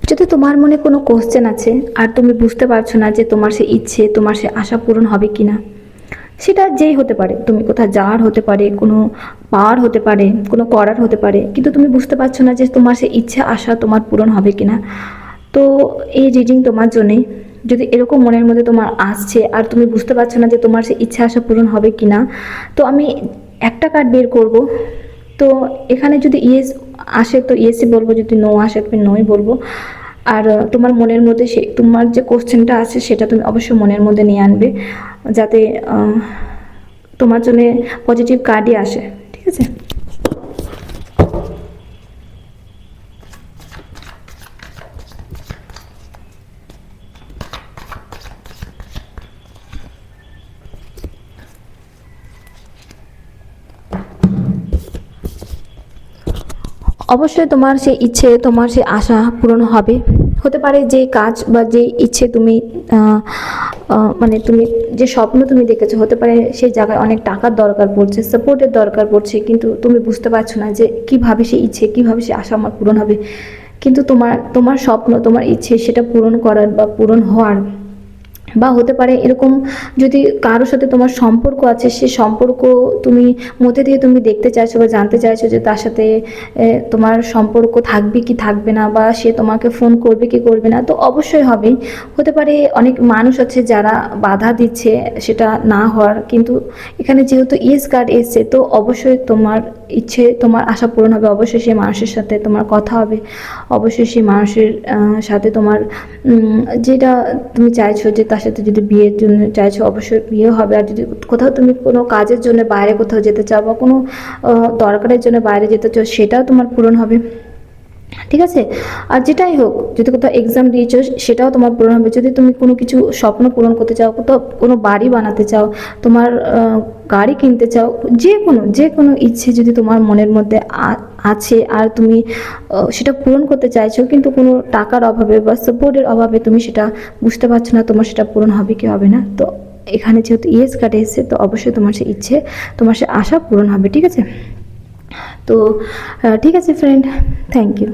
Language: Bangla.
যদি তোমার মনে কোনো কোশ্চেন আছে আর তুমি বুঝতে পারছো না যে তোমার সে ইচ্ছে, তোমার সে আশা পূরণ হবে কি না, সেটা যেই হতে পারে, তুমি কোথাও যাওয়ার হতে পারে, কোনো পাওয়ার হতে পারে, কোনো করার হতে পারে, কিন্তু তুমি বুঝতে পারছো না যে তোমার সে ইচ্ছা আশা তোমার পূরণ হবে কি না। তো এই রিডিং তোমার জন্যে। যদি এরকম মনের মধ্যে তোমার আসছে আর তুমি বুঝতে পারছো না যে তোমার সে ইচ্ছা আশা পূরণ হবে কি না, তো আমি একটা কার্ড বের করব। তো এখানে যদি ইয়েস আসে তো ইয়েসই বলবো, যদি নো আসে তুমি নোই বলবো। আর তোমার মনের মধ্যে সে তোমার যে কোশ্চেনটা আছে সেটা তুমি অবশ্যই মনের মধ্যে নিয়ে আনবে, যাতে তোমার জন্য পজিটিভ কার্ডই আসে। ঠিক আছে? অবশ্যই তোমার সেই ইচ্ছে, তোমার সেই আশা পূরণ হবে। হতে পারে যে কাজ বা যে ইচ্ছে তুমি মানে তুমি যে স্বপ্ন তুমি দেখেছো, হতে পারে সেই জায়গায় অনেক টাকার দরকার পড়ছে, সাপোর্টের দরকার পড়ছে, কিন্তু তুমি বুঝতে পারছো না যে কীভাবে সেই ইচ্ছে, কীভাবে সেই আশা আমার পূরণ হবে। কিন্তু তোমার তোমার স্বপ্ন, তোমার ইচ্ছে সেটা পূরণ করার বা পূরণ হওয়ার, বা হতে পারে এরকম, যদি কারোর সাথে তোমার সম্পর্ক আছে, সে সম্পর্ক তুমি মধ্যে দিয়ে তুমি দেখতে চাইছো বা জানতে চাইছো যে তার সাথে তোমার সম্পর্ক থাকবে কি থাকবে না, বা সে তোমাকে ফোন করবে কি করবে না, তো অবশ্যই হবেই। হতে পারে অনেক মানুষ আছে যারা বাধা দিচ্ছে সেটা না হওয়ার, কিন্তু এখানে যেহেতু ইয়েস কার্ড এসছে, তো অবশ্যই তোমার ইচ্ছে, তোমার আশা পূরণ হবে। অবশ্যই সেই মানুষের সাথে তোমার কথা হবে, অবশ্যই সেই মানুষের সাথে তোমার যেটা তুমি চাইছো, যে তার সাথে যদি বিয়ের জন্য চাইছো, অবশ্যই বিয়ে হবে। আর যদি কোথাও তুমি কোনো কাজের জন্য বাইরে কোথাও যেতে চাও, বা কোনো দরকারের জন্য বাইরে যেতে চাও, সেটাও তোমার পূরণ হবে। ঠিক আছে? আর যেটাই হোক, যদি কোথাও এক্সাম দিয়েছো সেটাও তোমার পূরণ হবে। যদি তুমি কোনো কিছু স্বপ্ন পূরণ করতে চাও, কোথাও কোনো বাড়ি বানাতে চাও, তোমার গাড়ি কিনতে চাও, যে কোনো ইচ্ছে যদি তোমার মনের মধ্যে আছে আর তুমি সেটা পূরণ করতে চাইছো, কিন্তু কোনো টাকার অভাবে বা সাপোর্টের অভাবে তুমি সেটা বুঝতে পারছো না তোমার সেটা পূরণ হবে কি হবে না, তো এখানে যেহেতু ইয়েস কার্ড এসেছে, তো অবশ্যই তোমার সে ইচ্ছে, তোমার সে আশা পূরণ হবে। ঠিক আছে? তো ঠিক আছে ফ্রেন্ড, থ্যাংক ইউ।